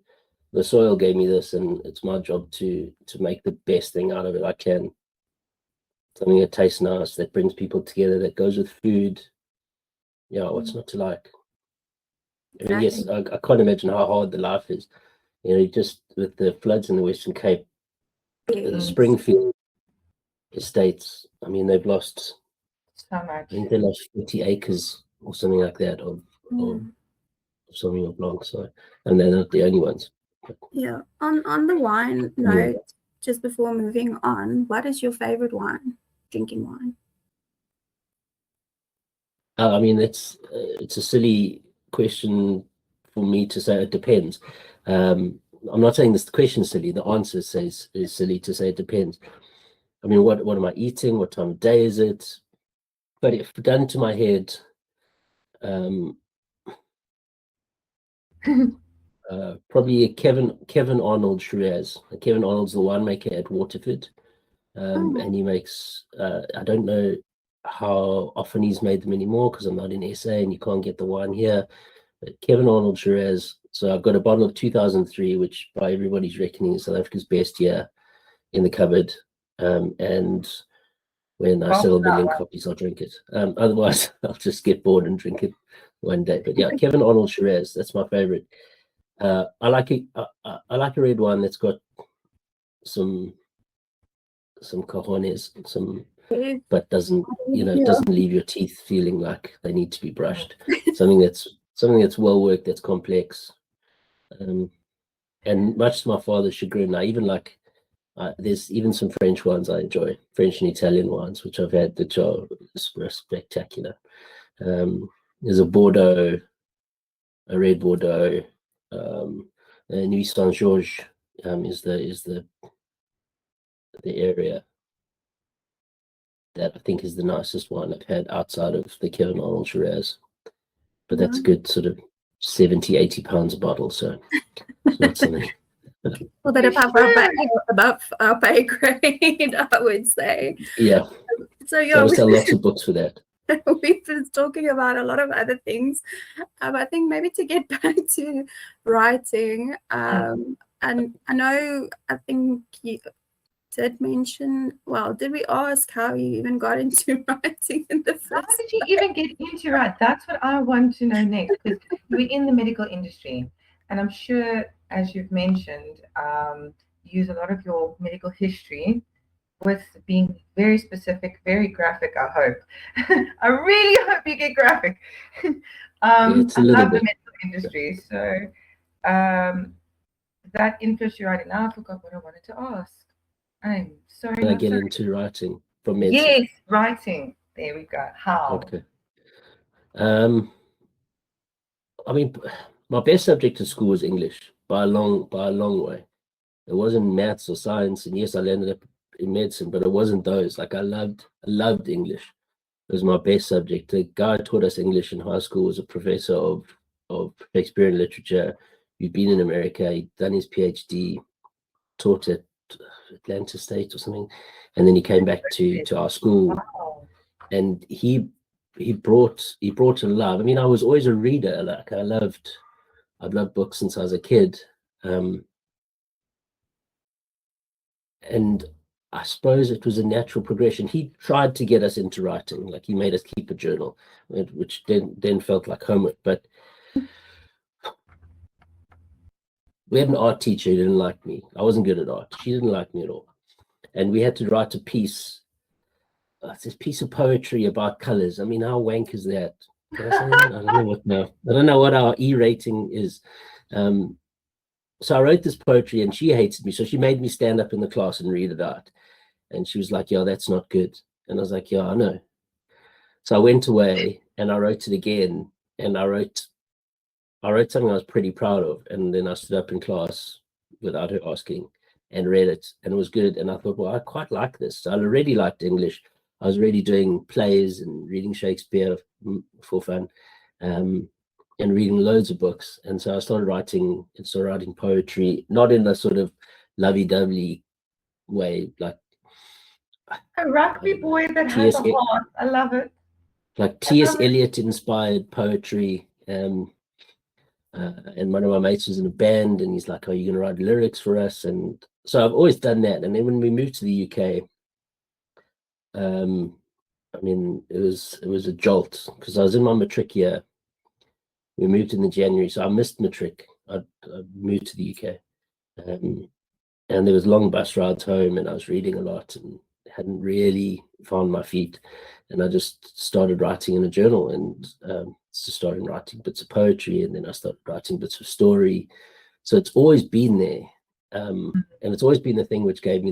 the soil gave me this, and it's my job to make the best thing out of it I can. Something that tastes nice, that brings people together, that goes with food. Yeah, what's not to like? I mean, yes, I can't imagine how hard the life is. You know, just with the floods in the Western Cape, the Springfield estates. I mean, they've lost so much. I think they lost 50 acres or something like that of Sauvignon Blanc. So, and they're not the only ones. Yeah. On the wine note, just before moving on, what is your favorite wine? Drinking wine? I mean, it's a silly question for me to say. It depends. I'm not saying this question is silly. The answer is silly to say it depends. I mean, what am I eating? What time of day is it? But if done to my head, probably a Kevin Arnold Shiraz. Kevin Arnold's the winemaker at Waterford, and he makes. I don't know how often he's made them anymore because I'm not in SA and you can't get the wine here. But Kevin Arnold Shiraz. So I've got a bottle of 2003, which by everybody's reckoning is South Africa's best year in the cupboard. And when I sell 1 million copies, I'll drink it. Otherwise, I'll just get bored and drink it one day. But yeah, Kevin Arnold Shiraz, that's my favorite. I like it. I like a red wine that's got some cojones, but doesn't leave your teeth feeling like they need to be brushed. something that's well worked, that's complex. And much to my father's chagrin, I even like. There's even some French wines I enjoy, French and Italian wines, which I've had, which are spectacular. There's a Bordeaux, a red Bordeaux, Nuit Saint Georges is the area that I think is the nicest wine I've had outside of the Kevin Arnold Shiraz. But that's a good sort of 70-80 pounds a bottle, so it's not something. Well, that above our pay grade, I would say. Yeah. So yeah, we sell lots of books for that. We've been talking about a lot of other things. I think maybe to get back to writing, And I know, I think you did mention, well, did we ask how you even got into writing in the How first did you even get into write? That's what I want to know next, because you're in the medical industry, and I'm sure, as you've mentioned, you use a lot of your medical history with being very specific, very graphic, I hope. I really hope you get graphic. It's a I little love the bit. medical industry. So um, that interests you right now. I forgot what I wanted to ask. I'm sorry, I not get sorry. into writing from medicine. Yes, writing. There we go. How? Okay. I mean, my best subject at school was English by a long way. It wasn't maths or science, and yes, I landed up in medicine, but it wasn't those. Like I loved English. It was my best subject. The guy who taught us English in high school was a professor of Shakespearean literature. He'd been in America. He'd done his PhD, taught at Atlanta State or something, and then he came back to our school, Wow. and he brought a love. I mean, I was always a reader. Like I've loved books since I was a kid, and I suppose it was a natural progression. He tried to get us into writing, like he made us keep a journal, which then felt like homework. But we had an art teacher who didn't like me. I wasn't good at art. She didn't like me at all, and we had to write a piece. This piece of poetry about colors. I mean, how wank is that? Can I say that? I don't know what now. I don't know what our E rating is. So I wrote this poetry, and she hated me, so she made me stand up in the class and read it out. And she was like, "Yeah, that's not good." And I was like, "Yeah, I know." So I went away and I wrote it again, and I wrote something I was pretty proud of. And then I stood up in class without her asking and read it, and it was good. And I thought, well, I quite like this. So I already liked English. I was already doing plays and reading Shakespeare for fun, and reading loads of books. And so I started writing poetry, not in a sort of lovey-dovey way, like A rugby boy that has T.S. a heart. I love it. like I T.S. love it. Eliot inspired poetry. And one of my mates was in a band, and he's like, "Are you going to write lyrics for us?" And so I've always done that. And then when we moved to the UK, I mean, it was a jolt, because I was in my matric year. We moved in the January, so I missed matric. I moved to the UK, and there was long bus rides home, and I was reading a lot and hadn't really found my feet. And I just started writing in a journal, and started writing bits of poetry, and then I started writing bits of story. So it's always been there, and it's always been the thing which gave me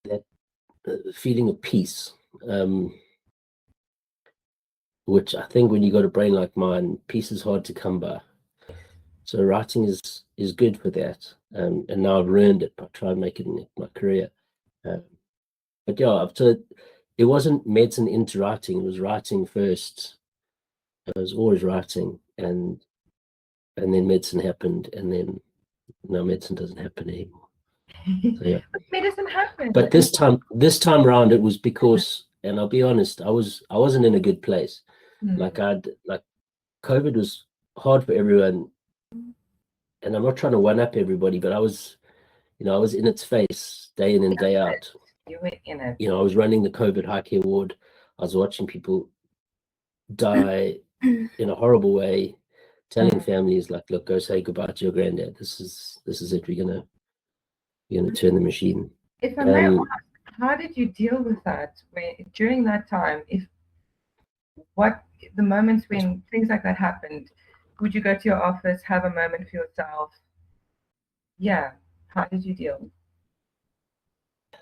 that feeling of peace, which I think when you got a brain like mine, peace is hard to come by. So writing is good for that, and now I've learned it by trying to make it in my career. But yeah, it wasn't medicine into writing; it was writing first. I was always writing, and then medicine happened, and then now medicine doesn't happen anymore. So yeah. But medicine happens. But this time around, it was because, and I'll be honest, I wasn't in a good place. Like COVID was hard for everyone, and I'm not trying to one up everybody, but I was in its face day in and day out. You were in it. I was running the COVID high care ward. I was watching people die in a horrible way, telling families like, "Look, go say goodbye to your granddad. This is it. We're gonna turn the machine." If I may ask, how did you deal with that during that time? What the moments when things like that happened? Would you go to your office, have a moment for yourself? Yeah. How did you deal? I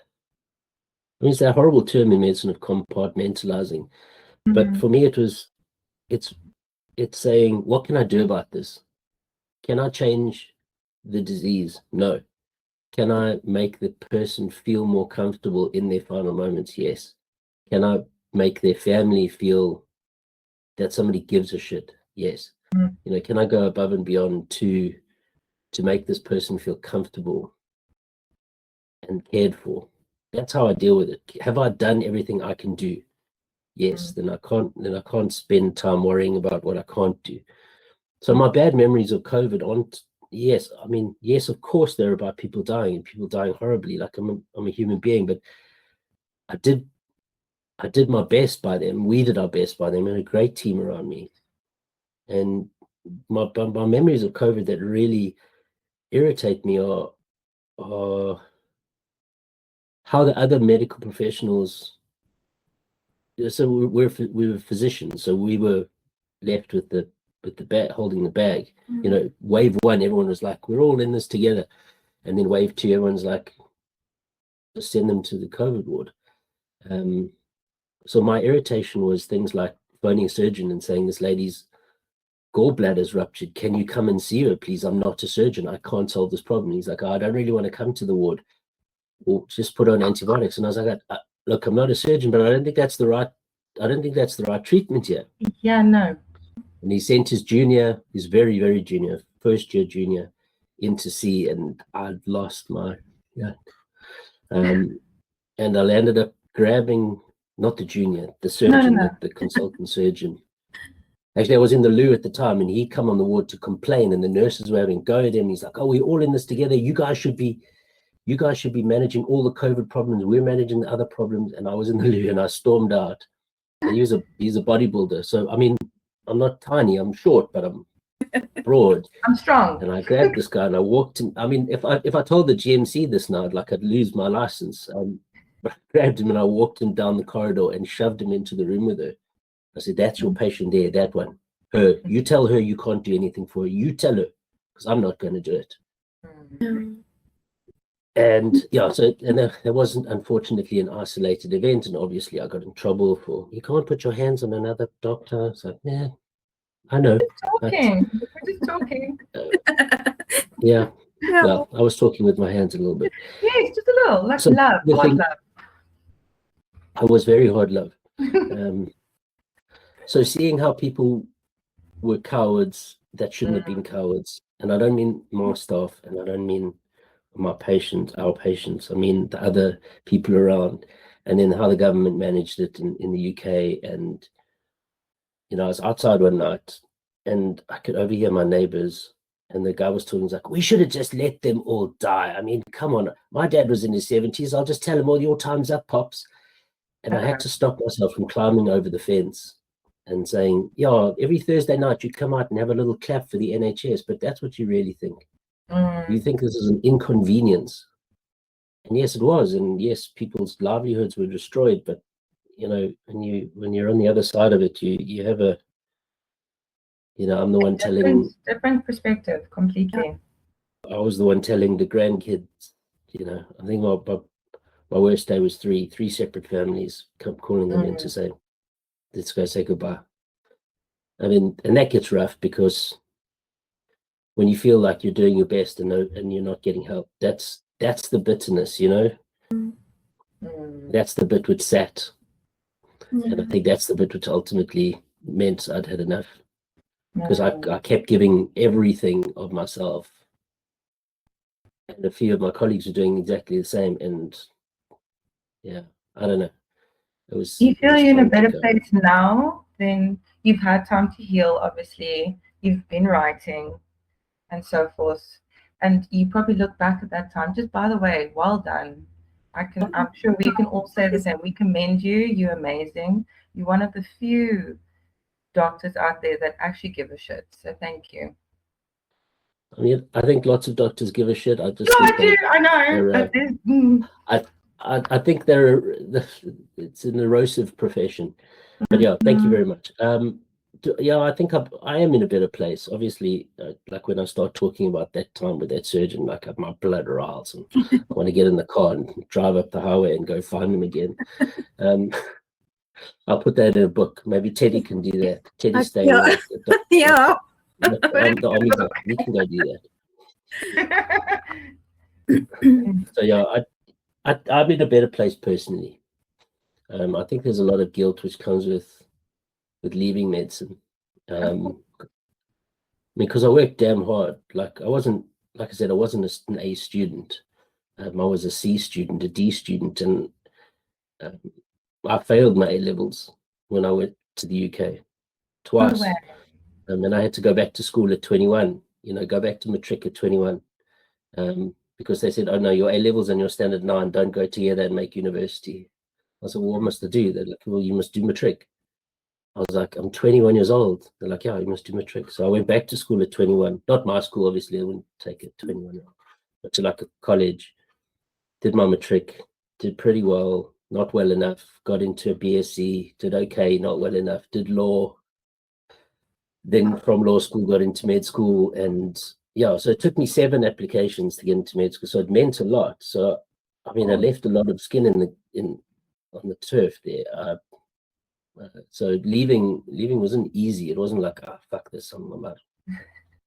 mean, it's a horrible term in medicine of compartmentalizing, but for me, it's saying, what can I do about this? Can I change the disease? No. Can I make the person feel more comfortable in their final moments? Yes. Can I make their family feel that somebody gives a shit? Yes. Can I go above and beyond to make this person feel comfortable and cared for? That's how I deal with it. Have I done everything I can do? Yes. Then I can't spend time worrying about what I can't do. So my bad memories of COVID yes, I mean, yes, of course they're about people dying and people dying horribly. Like I'm a human being, but I did my best by them. We did our best by them, and a great team around me. And my memories of COVID that really irritate me are how the other medical professionals. So we were physicians, so we were left with the bag, holding the bag. You know, wave one, everyone was like, "We're all in this together," and then wave two, everyone's like, "Just send them to the COVID ward." So my irritation was things like phoning a surgeon and saying, "This lady's gallbladder's ruptured. Can you come and see her, please? I'm not a surgeon. I can't solve this problem." He's like, "Oh, I don't really want to come to the ward, or just put on antibiotics." And I was like, "Look, I'm not a surgeon, but I don't think that's the right treatment here." Yeah, no. And he sent his junior, his very, very junior, first year junior, in to see, and I'd lost my, and I ended up grabbing, not the junior, the surgeon, No. the consultant surgeon. Actually, I was in the loo at the time, and he'd come on the ward to complain, and the nurses were having a go at him. He's like, "Oh, we're all in this together. You guys should be managing all the COVID problems. We're managing the other problems." And I was in the loo, and I stormed out. And he's a bodybuilder, so I mean, I'm not tiny, I'm short, but I'm broad. I'm strong. And I grabbed this guy and I walked in. I mean, if I told the GMC this now, I'd lose my license. But I grabbed him and I walked him down the corridor and shoved him into the room with her. I said, "That's your patient there, that one. Her. You tell her you can't do anything for her. You tell her, because I'm not going to do it." And yeah, so there wasn't, unfortunately, an isolated event, and obviously I got in trouble for, "You can't put your hands on another doctor." It's like, yeah, I know. We're just talking. Yeah. Well, I was talking with my hands a little bit. Yes, just a little, like So love, hard love. I was very hard love. So seeing how people were cowards that shouldn't have been cowards, and I don't mean my staff, and I don't mean our patients, I mean the other people around, and then how the government managed it in the UK. And I was outside one night and I could overhear my neighbors, and the guy was talking, he's like, "We should have just let them all die. I mean, come on, my dad was in his 70s. I'll just tell him, all your time's up, pops." And I had to stop myself from climbing over the fence and saying, "Yeah, every Thursday night you come out and have a little clap for the NHS, but that's what you really think. You think this is an inconvenience." And yes, it was. And yes, people's livelihoods were destroyed. But when you're on the other side of it, you have a, I'm the one telling. Different perspective, completely. I was the one telling the grandkids. I think my worst day was three separate families calling them in to say, "Let's go say goodbye." I mean, and that gets rough, because when you feel like you're doing your best and you're not getting help, that's the bitterness, That's the bit which sat. And I think that's the bit which ultimately meant I'd had enough, because I kept giving everything of myself, and a few of my colleagues were doing exactly the same. And yeah, I don't know. You feel you're in a better place now? Then you've had time to heal, obviously. You've been writing and so forth. And you probably look back at that time. Just by the way, well done. I'm sure we can all say the same. We commend you. You're amazing. You're one of the few doctors out there that actually give a shit. So thank you. I mean, I think lots of doctors give a shit. I just I know. I think it's an erosive profession. But yeah, thank you very much. Yeah, I think I am in a better place. Obviously, like when I start talking about that time with that surgeon, like my blood riles, and I want to get in the car and drive up the highway and go find him again. I'll put that in a book. Maybe Teddy can do that. Teddy's staying with the army book. We can go do that. So yeah, I'm in a better place personally. I think there's a lot of guilt which comes with leaving medicine. Because I worked damn hard. Like I said, I wasn't an A student. I was a C student, a D student, and I failed my A levels when I went to the UK twice. And then I had to go back to school at 21 go back to matric at 21, because they said, oh no, your A levels and your standard 9 don't go together and make university. I said, well, what must I do? They're like, well, you must do matric. I was like, I'm 21 years old. They're like, yeah, you must do matric. So I went back to school at 21. Not my school, obviously. I wouldn't take it 21, but to like a college. Did my matric, did pretty well, not well enough. Got into a BSc, did okay, not well enough. Did law. Then from law school, got into med school, and yeah, so it took me 7 applications to get into med school. So it meant a lot. So I mean, I left a lot of skin on the turf there. So leaving wasn't easy. It wasn't like, fuck this, I'm out.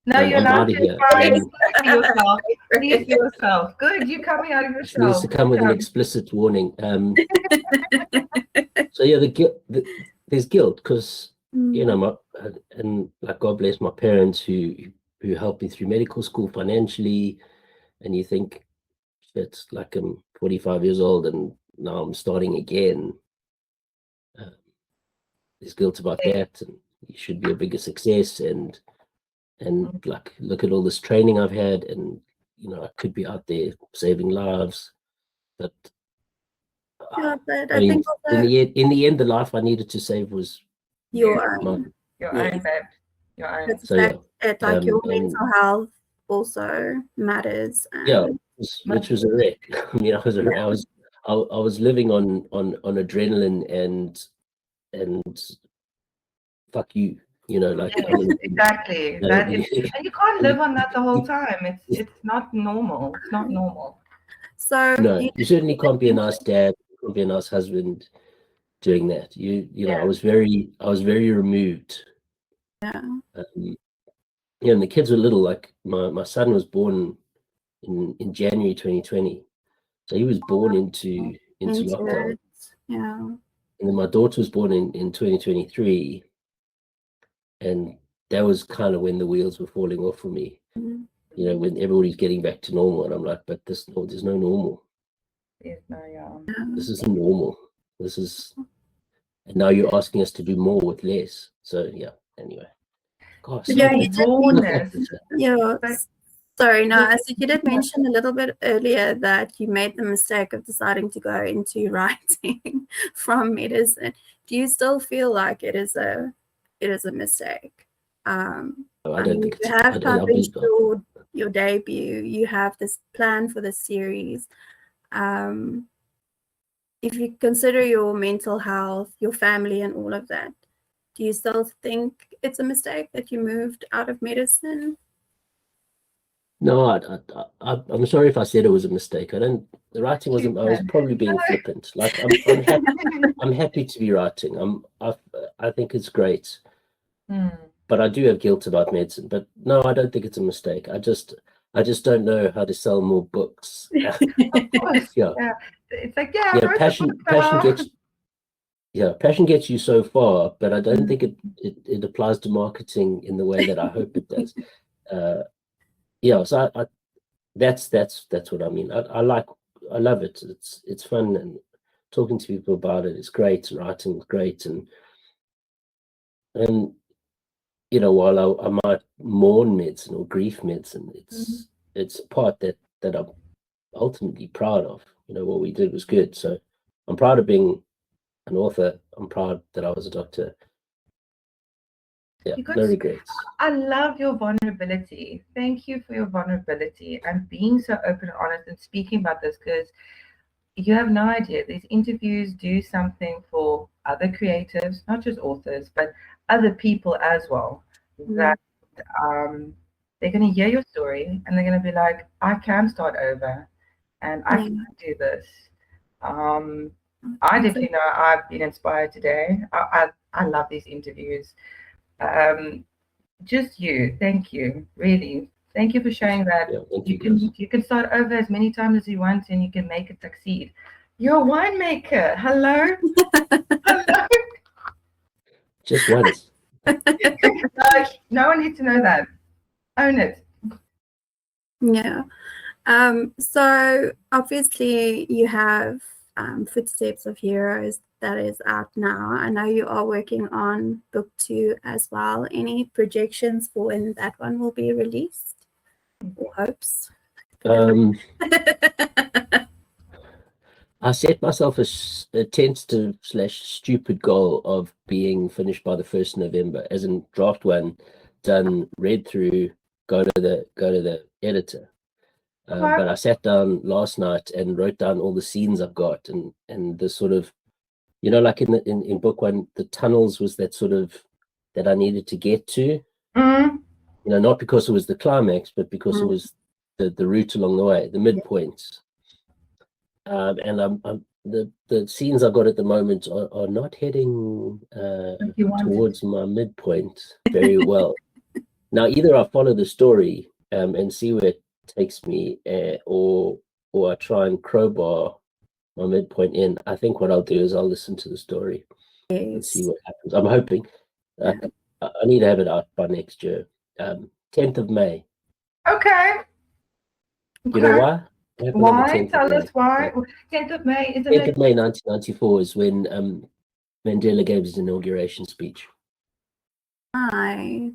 No, you're I'm allowed out of to here. Be yourself. Good, you coming out of your It needs to come with an explicit warning. So yeah, there's guilt because and like, God bless my parents who helped me through medical school financially, and you think, it's like I'm 45 years old and now I'm starting again. There's guilt about that, and you should be a bigger success, and like, look at all this training I've had, and I could be out there saving lives, but Yeah, but I mean, in the end, the life I needed to save was your mine. Your own, babe. Your own. That's So yeah, it. Like your mental health also matters. And yeah, which was a wreck. I mean, I was living on adrenaline and fuck you, like, yes, exactly. That is, and you can't live on that the whole time. It's not normal. It's not normal. So no, you certainly can't be a nice dad, you can't be a nice husband doing that. I was very removed. Yeah. And the kids were little. Like my son was born in January 2020, so he was born into lockdown. Yeah. And then my daughter was born in 2023, and that was kind of when the wheels were falling off for me. Mm-hmm. When everybody's getting back to normal, and I'm like, but there's no normal. There's no, This isn't normal. This is, and now you're asking us to do more with less. So yeah. Anyway. God, yeah. Sorry, no, as you did mention a little bit earlier that you made the mistake of deciding to go into writing from medicine. Do you still feel like it is a mistake? I don't think you have published your debut. You have this plan for the series. If you consider your mental health, your family, and all of that, do you still think it's a mistake that you moved out of medicine? No, I'm sorry if I said it was a mistake. The writing wasn't. I was probably being flippant. Like, I'm happy to be writing. I think it's great. But I do have guilt about medicine. But no, I don't think it's a mistake. I just don't know how to sell more books. Yeah. It's like, passion gets you so far, but I don't think it applies to marketing in the way that I hope it does. So that's what I mean. I love it. It's fun, and talking to people about it is great. Writing is great, and while I might mourn medicine or grief medicine, it's a part that I'm ultimately proud of. What we did was good, so I'm proud of being an author. I'm proud that I was a doctor. Yeah, no regrets. I love your vulnerability. Thank you for your vulnerability and being so open and honest and speaking about this, because you have no idea. These interviews do something for other creatives, not just authors, but other people as well. That they're going to hear your story and they're going to be like, I can start over and I can do this. I definitely know I've been inspired today. I love these interviews. Just you. Thank you. Really. Thank you for showing that you can start over as many times as you want and you can make it succeed. You're a winemaker. Hello? Hello? Just once. No one needs to know that. Own it. Yeah. So obviously you have Footsteps of Heroes that is out now. I know you are working on book 2 as well. Any projections for when that one will be released? Or hopes? I set myself a tentative / stupid goal of being finished by the 1st November, as in draft 1, done, read through, go to the editor. But I sat down last night and wrote down all the scenes I've got, and the sort of, like in book 1, the tunnels was that sort of that I needed to get to. Not because it was the climax, but because it was the route along the way, the midpoints. And I'm the scenes I've got at the moment are not heading towards my midpoint very well. Now, either I follow the story and see where it takes me, or I try and crowbar my midpoint in. I think what I'll do is I'll listen to the story and see what happens. I'm hoping I need to have it out by next year, 10th of May. Okay. You know why? Why? Tell us why. 10th of May is 10th of May 1994 is when Mandela gave his inauguration speech. Nice.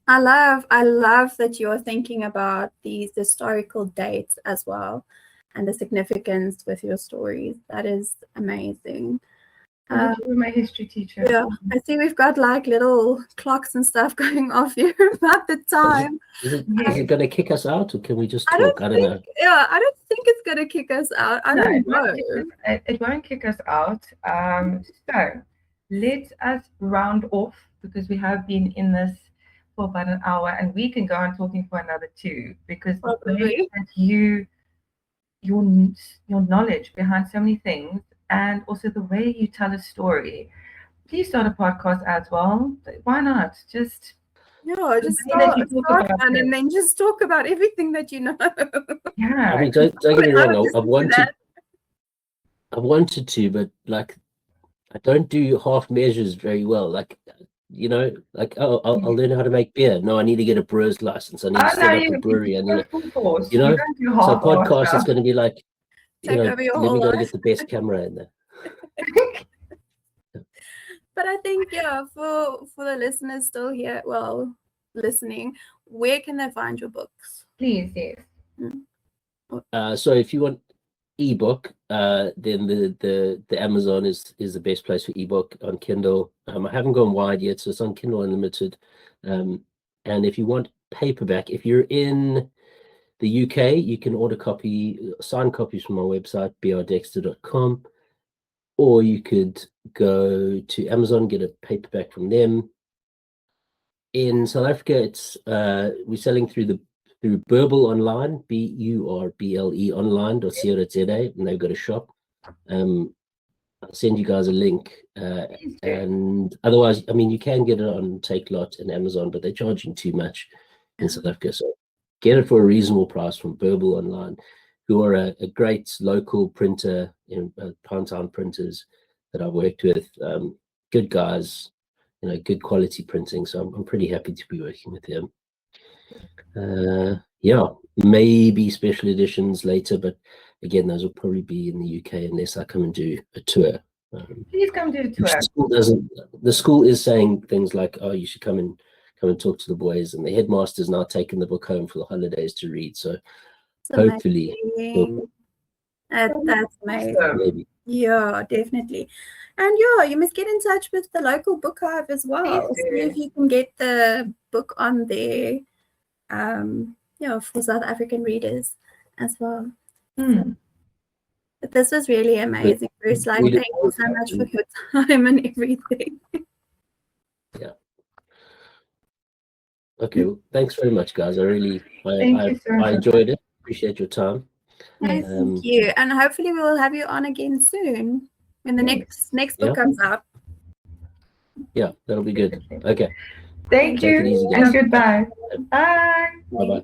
I love that you're thinking about these historical dates as well and the significance with your stories. That is amazing. You're my history teacher. Yeah, I see we've got like little clocks and stuff going off here about the time. Is it going to kick us out, or can we just talk? I don't know. Yeah, I don't think it's going to kick us out. I don't know. It won't kick us out. So let us round off, because we have been in this for about an hour, and we can go on talking for another 2, because the way that your knowledge behind so many things, and also the way you tell a story. Please start a podcast as well. Why not? Just start one and then just talk about everything that you know. Yeah. I mean, don't get me wrong. I wanted to, but like, I don't do half measures very well. Like, I'll learn how to make beer. No, I need to get a brewer's license. I need to set up a brewery. I need so podcast is going to be like, let me go get the best camera in there. But I think, for the listeners still here, listening, where can they find your books? Please, yes. So if you want ebook, then the Amazon is the best place for ebook on Kindle. I haven't gone wide yet, so it's on Kindle Unlimited. And if you want paperback, if you're in the UK, you can order signed copies from my website, brdexter.com, or you could go to Amazon, get a paperback from them. In South Africa, it's we're selling through Burble Online, BURBLE online.co.za, and they've got a shop. I'll send you guys a link. And otherwise, I mean, you can get it on Takelot and Amazon, but they're charging too much in South Africa. So get it for a reasonable price from Burble Online, who are a great local printer in Poundtown Printers that I've worked with. Good guys, good quality printing. So I'm pretty happy to be working with them. Maybe special editions later, but again, those will probably be in the UK unless I come and do a tour. Please come do a tour. The school is saying things like, "Oh, you should come and talk to the boys," and the headmaster's now taken the book home for the holidays to read. So hopefully, that's amazing. Maybe. Yeah, definitely. And you must get in touch with the local book hive as well. See if you can get the book on there. For South African readers as well. But this was really amazing, Bruce. Thank you so much for your time and everything. Yeah. Okay. Well, thanks very much, guys. I enjoyed it. Appreciate your time. Thank you. And hopefully we will have you on again soon when the next book comes out. Yeah, that'll be good. Okay. Thank you, and goodbye. Bye. Bye-bye.